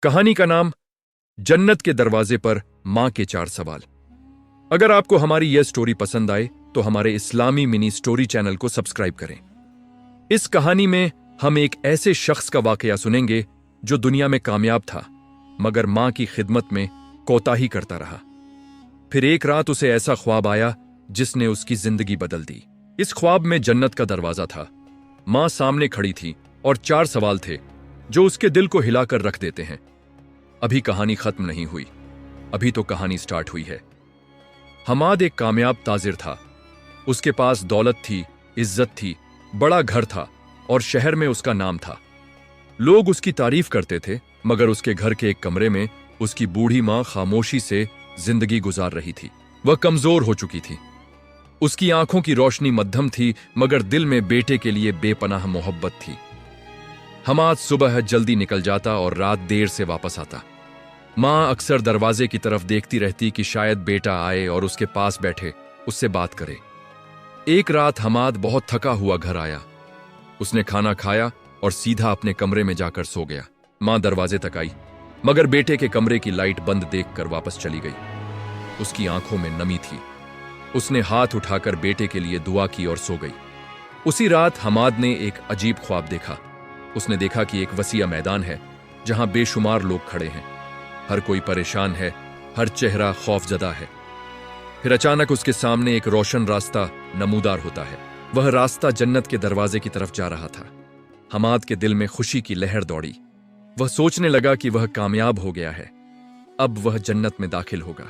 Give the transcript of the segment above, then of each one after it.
कहानी का नाम जन्नत के दरवाजे पर मां के 4 सवाल। अगर आपको हमारी यह स्टोरी पसंद आए तो हमारे इस्लामी मिनी स्टोरी चैनल को सब्सक्राइब करें। इस कहानी में हम एक ऐसे शख्स का वाकया सुनेंगे जो दुनिया में कामयाब था मगर मां की खिदमत में कोताही करता रहा। फिर एक रात उसे ऐसा ख्वाब आया जिसने उसकी जिंदगी बदल दी। इस ख्वाब में जन्नत का दरवाजा था, मां सामने खड़ी थी और 4 सवाल थे जो उसके दिल को हिलाकर रख देते हैं। अभी कहानी खत्म नहीं हुई, अभी तो कहानी स्टार्ट हुई है। हमाद एक कामयाब ताजिर था। उसके पास दौलत थी, इज्जत थी, बड़ा घर था और शहर में उसका नाम था। लोग उसकी तारीफ करते थे मगर उसके घर के एक कमरे में उसकी बूढ़ी मां खामोशी से जिंदगी गुजार रही थी। वह कमजोर हो चुकी थी। उसकी आंखों की रोशनी मध्यम थी मगर दिल में बेटे के लिए बेपनाह मोहब्बत थी। हमाद सुबह जल्दी निकल जाता और रात देर से वापस आता। मां अक्सर दरवाजे की तरफ देखती रहती कि शायद बेटा आए और उसके पास बैठे उससे बात करे। एक रात हमाद बहुत थका हुआ घर आया। उसने खाना खाया और सीधा अपने कमरे में जाकर सो गया। मां दरवाजे तक आई मगर बेटे के कमरे की लाइट बंद देखकर वापस चली गई। उसकी आंखों में नमी थी। उसने हाथ उठाकर बेटे के लिए दुआ की और सो गई। उसी रात हमाद ने एक अजीब ख्वाब देखा। उसने देखा कि एक वसीया मैदान है जहां बेशुमार लोग खड़े हैं। हर कोई परेशान है, हर चेहरा खौफजदा है। फिर अचानक उसके सामने एक रोशन रास्ता नमूदार होता है। वह रास्ता जन्नत के दरवाजे की तरफ जा रहा था। हमाद के दिल में खुशी की लहर दौड़ी। वह सोचने लगा कि वह कामयाब हो गया है, अब वह जन्नत में दाखिल होगा।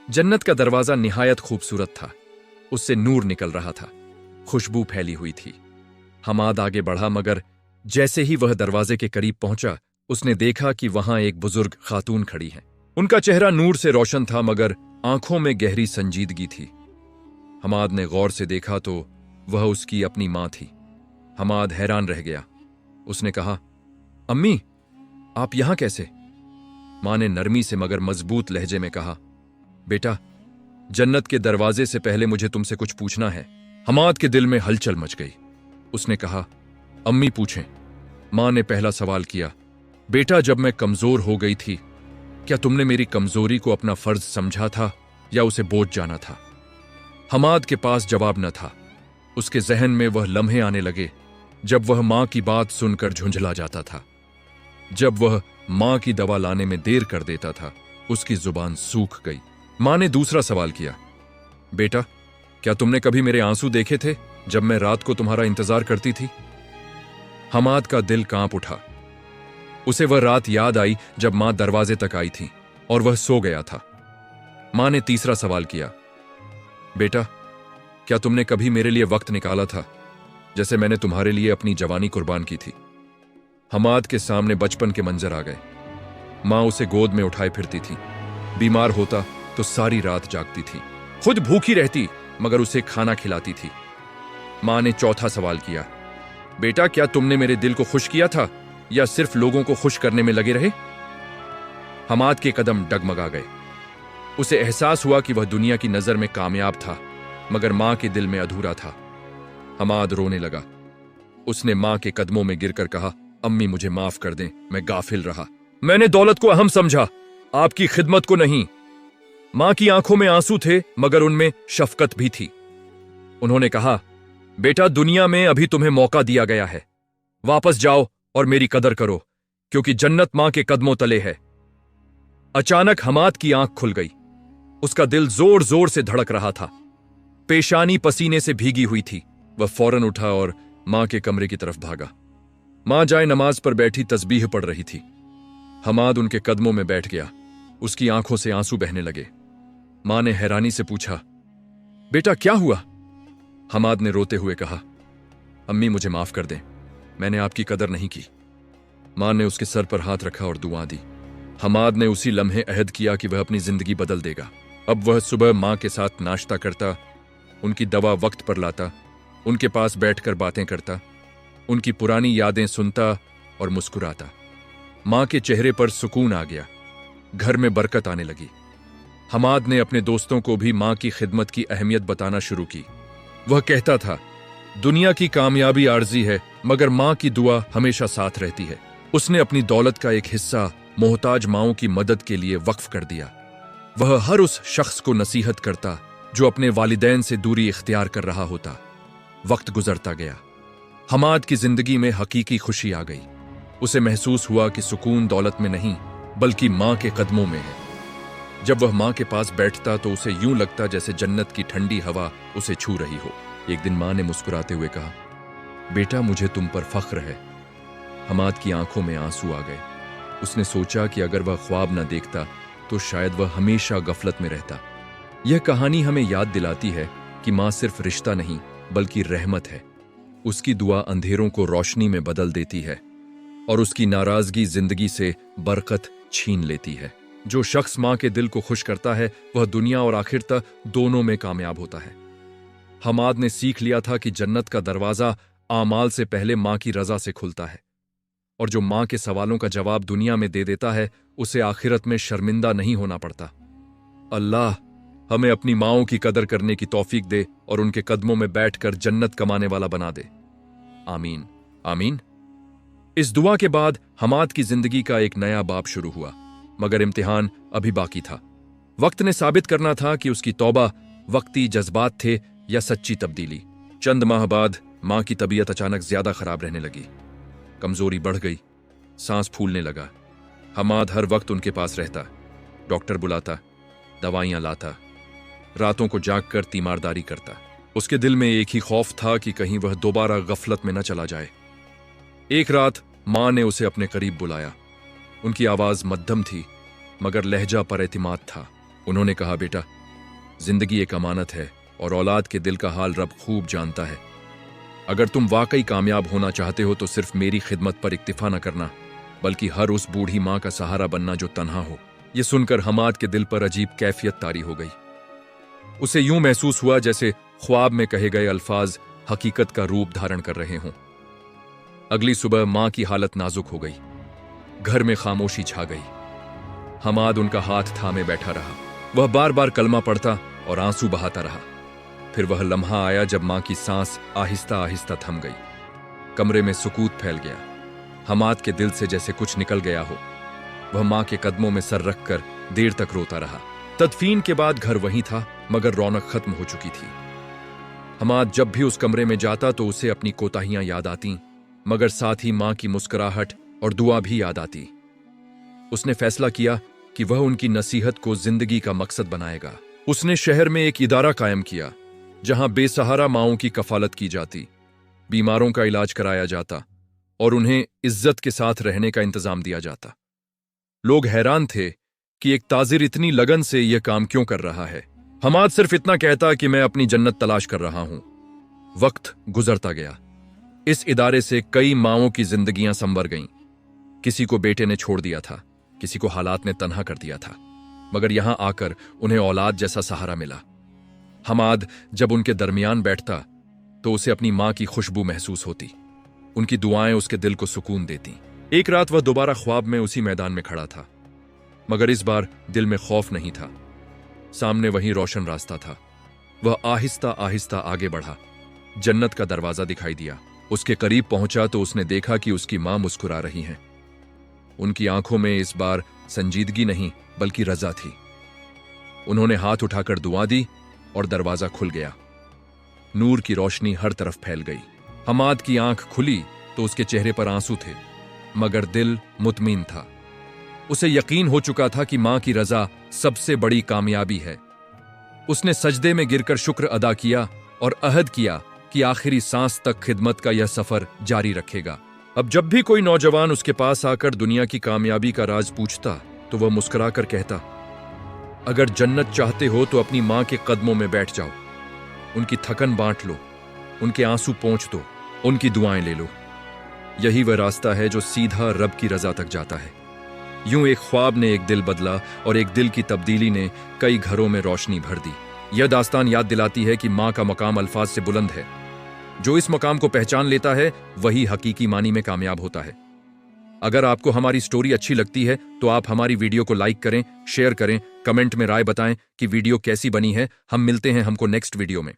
जन्नत का दरवाजा निहायत खूबसूरत था। उससे नूर निकल रहा था, खुशबू फैली हुई थी। हमाद आगे बढ़ा मगर जैसे ही वह दरवाजे के करीब पहुंचा उसने देखा कि वहां एक बुजुर्ग खातून खड़ी है। उनका चेहरा नूर से रोशन था मगर आंखों में गहरी संजीदगी थी। हमाद ने गौर से देखा तो वह उसकी अपनी मां थी। हमाद हैरान रह गया। उसने कहा, अम्मी, आप यहां कैसे? मां ने नरमी से मगर मजबूत लहजे में कहा, बेटा, जन्नत के दरवाजे से पहले मुझे तुमसे कुछ पूछना है। हमाद के दिल में हलचल मच गई। उसने कहा, अम्मी पूछें। मां ने पहला सवाल किया, बेटा, जब मैं कमजोर हो गई थी क्या तुमने मेरी कमजोरी को अपना फर्ज समझा था या उसे बोझ जाना था? हमाद के पास जवाब न था। उसके जहन में वह लम्हे आने लगे जब वह मां की बात सुनकर झुंझला जाता था, जब वह मां की दवा लाने में देर कर देता था। उसकी जुबान सूख गई। मां ने दूसरा सवाल किया, बेटा, क्या तुमने कभी मेरे आंसू देखे थे जब मैं रात को तुम्हारा इंतजार करती थी? हमाद का दिल कांप उठा। उसे वह रात याद आई जब मां दरवाजे तक आई थी और वह सो गया था। मां ने तीसरा सवाल किया, बेटा, क्या तुमने कभी मेरे लिए वक्त निकाला था जैसे मैंने तुम्हारे लिए अपनी जवानी कुर्बान की थी? हमाद के सामने बचपन के मंजर आ गए। मां उसे गोद में उठाए फिरती थी। बीमार होता तो सारी रात जागती थी, खुद भूखी रहती मगर उसे खाना खिलाती थी। मां ने चौथा सवाल किया, बेटा, क्या तुमने मेरे दिल को खुश किया था या सिर्फ लोगों को खुश करने में लगे रहे? हमाद के कदम डगमगा गए। उसे एहसास हुआ कि वह दुनिया की नजर में कामयाब था मगर मां के दिल में अधूरा था। हमाद रोने लगा। उसने मां के कदमों में गिरकर कहा, अम्मी, मुझे माफ कर दें, मैं गाफिल रहा। मैंने दौलत को अहम समझा, आपकी खिदमत को नहीं। मां की आंखों में आंसू थे मगर उनमें शफकत भी थी। उन्होंने कहा, बेटा, दुनिया में अभी तुम्हें मौका दिया गया है। वापस जाओ और मेरी कदर करो क्योंकि जन्नत मां के कदमों तले है। अचानक हमाद की आंख खुल गई। उसका दिल जोर जोर से धड़क रहा था। पेशानी पसीने से भीगी हुई थी। वह फौरन उठा और मां के कमरे की तरफ भागा। मां जाए नमाज पर बैठी तस्बीह पढ़ रही थी। हमाद उनके कदमों में बैठ गया। उसकी आंखों से आंसू बहने लगे। मां ने हैरानी से पूछा, बेटा, क्या हुआ? हमाद ने रोते हुए कहा, अम्मी, मुझे माफ कर दें, मैंने आपकी कदर नहीं की। मां ने उसके सर पर हाथ रखा और दुआ दी। हमाद ने उसी लम्हे अहद किया कि वह अपनी जिंदगी बदल देगा। अब वह सुबह मां के साथ नाश्ता करता, उनकी दवा वक्त पर लाता, उनके पास बैठकर बातें करता, उनकी पुरानी यादें सुनता और मुस्कुराता। मां के चेहरे पर सुकून आ गया। घर में बरकत आने लगी। हमाद ने अपने दोस्तों को भी मां की खिदमत की अहमियत बताना शुरू की। वह कहता था, दुनिया की कामयाबी आर्जी है मगर मां की दुआ हमेशा साथ रहती है। उसने अपनी दौलत का एक हिस्सा मोहताज माओं की मदद के लिए वक्फ कर दिया। वह हर उस शख्स को नसीहत करता जो अपने वालिदैन से दूरी इख्तियार कर रहा होता। वक्त गुजरता गया। हमाद की जिंदगी में हकीकी खुशी आ गई। उसे महसूस हुआ कि सुकून दौलत में नहीं बल्कि मां के कदमों में है। जब वह मां के पास बैठता तो उसे यूं लगता जैसे जन्नत की ठंडी हवा उसे छू रही हो। एक दिन मां ने मुस्कुराते हुए कहा, बेटा मुझे तुम पर फख्र है। हमाद की आंखों में आंसू आ गए। उसने सोचा कि अगर वह ख्वाब न देखता तो शायद वह हमेशा गफलत में रहता। यह कहानी हमें याद दिलाती है कि मां सिर्फ रिश्ता नहीं बल्कि रहमत है। उसकी दुआ अंधेरों को रोशनी में बदल देती है और उसकी नाराजगी जिंदगी से बरकत छीन लेती है। जो शख्स मां के दिल को खुश करता है वह दुनिया और आखिरत दोनों में कामयाब होता है। हमाद ने सीख लिया था कि जन्नत का दरवाजा आमाल से पहले मां की रजा से खुलता है, और जो मां के सवालों का जवाब दुनिया में दे देता है उसे आखिरत में शर्मिंदा नहीं होना पड़ता। अल्लाह हमें अपनी माओं की कदर करने की तौफीक दे और उनके कदमों में बैठकर जन्नत कमाने वाला बना दे। आमीन आमीन। इस दुआ के बाद हमाद की जिंदगी का एक नया बाब शुरू हुआ, मगर इम्तिहान अभी बाकी था। वक्त ने साबित करना था कि उसकी तौबा वक्ती जज्बात थे या सच्ची तब्दीली। चंद माह बाद मां की तबीयत अचानक ज्यादा खराब रहने लगी। कमजोरी बढ़ गई, सांस फूलने लगा। हमाद हर वक्त उनके पास रहता, डॉक्टर बुलाता, दवाइयां लाता, रातों को जागकर तीमारदारी करता। उसके दिल में एक ही खौफ था कि कहीं वह दोबारा गफलत में न चला जाए। एक रात मां ने उसे अपने करीब बुलाया। उनकी आवाज मध्यम थी मगर लहजा पर एतमाद था। उन्होंने कहा, बेटा जिंदगी एक अमानत है और औलाद के दिल का हाल रब खूब जानता है। अगर तुम वाकई कामयाब होना चाहते हो तो सिर्फ मेरी खिदमत पर इक्तिफा न करना बल्कि हर उस बूढ़ी मां का सहारा बनना जो तन्हा हो। यह सुनकर हमाद के दिल पर अजीब कैफियत तारी हो गई। उसे यूं महसूस हुआ जैसे ख्वाब में कहे गए अल्फाज हकीकत का रूप धारण कर रहे हों। अगली सुबह मां की हालत नाजुक हो गई। घर में खामोशी छा गई। हमाद उनका हाथ थामे बैठा रहा। वह बार बार कलमा पढ़ता और आंसू बहाता रहा। फिर वह लम्हा आया जब मां की सांस आहिस्ता आहिस्ता थम गई। कमरे में सुकूत फैल गया। हमाद के दिल से जैसे कुछ निकल गया हो। वह मां के कदमों में सर रखकर देर तक रोता रहा। तदफीन के बाद घर वहीं था मगर रौनक खत्म हो चुकी थी। हमाद जब भी उस कमरे में जाता तो उसे अपनी कोताहियां याद आती मगर साथ ही मां की मुस्कुराहट और दुआ भी याद आती। उसने फैसला किया कि वह उनकी नसीहत को जिंदगी का मकसद बनाएगा। उसने शहर में एक इदारा कायम किया जहां बेसहारा माओं की कफालत की जाती, बीमारों का इलाज कराया जाता और उन्हें इज्जत के साथ रहने का इंतजाम दिया जाता। लोग हैरान थे कि एक ताजिर इतनी लगन से यह काम क्यों कर रहा है। हमाद सिर्फ इतना कहता कि मैं अपनी जन्नत तलाश कर रहा हूं। वक्त गुजरता गया। इस इदारे से कई माओं की जिंदगियां संवर गईं। किसी को बेटे ने छोड़ दिया था, किसी को हालात ने तन्हा कर दिया था, मगर यहां आकर उन्हें औलाद जैसा सहारा मिला। हमाद जब उनके दरमियान बैठता तो उसे अपनी मां की खुशबू महसूस होती। उनकी दुआएं उसके दिल को सुकून देती। एक रात वह दोबारा ख्वाब में उसी मैदान में खड़ा था, मगर इस बार दिल में खौफ नहीं था। सामने वही रोशन रास्ता था। वह आहिस्ता आहिस्ता आगे बढ़ा। जन्नत का दरवाजा दिखाई दिया। उसके करीब पहुंचा तो उसने देखा कि उसकी मां मुस्कुरा रही हैं। उनकी आंखों में इस बार संजीदगी नहीं बल्कि रजा थी। उन्होंने हाथ उठाकर दुआ दी और दरवाजा खुल गया। नूर की रोशनी हर तरफ फैल गई। हमाद की आंख खुली तो उसके चेहरे पर आंसू थे मगर दिल मुतमिन था। उसे यकीन हो चुका था कि मां की रजा सबसे बड़ी कामयाबी है। उसने सजदे में गिरकर शुक्र अदा किया और अहद किया कि आखिरी सांस तक खिदमत का यह सफर जारी रखेगा। अब जब भी कोई नौजवान उसके पास आकर दुनिया की कामयाबी का राज पूछता तो वह मुस्कुराकर कहता, अगर जन्नत चाहते हो तो अपनी मां के कदमों में बैठ जाओ, उनकी थकन बांट लो, उनके आंसू पोंछ दो, उनकी दुआएं ले लो। यही वह रास्ता है जो सीधा रब की रजा तक जाता है। यूं एक ख्वाब ने एक दिल बदला और एक दिल की तब्दीली ने कई घरों में रोशनी भर दी। यह दास्तान याद दिलाती है कि मां का मकाम अल्फाज से बुलंद है। जो इस मकाम को पहचान लेता है वही हकीकी मानी में कामयाब होता है। अगर आपको हमारी स्टोरी अच्छी लगती है तो आप हमारी वीडियो को लाइक करें, शेयर करें, कमेंट में राय बताएं कि वीडियो कैसी बनी है। हम मिलते हैं हमको नेक्स्ट वीडियो में।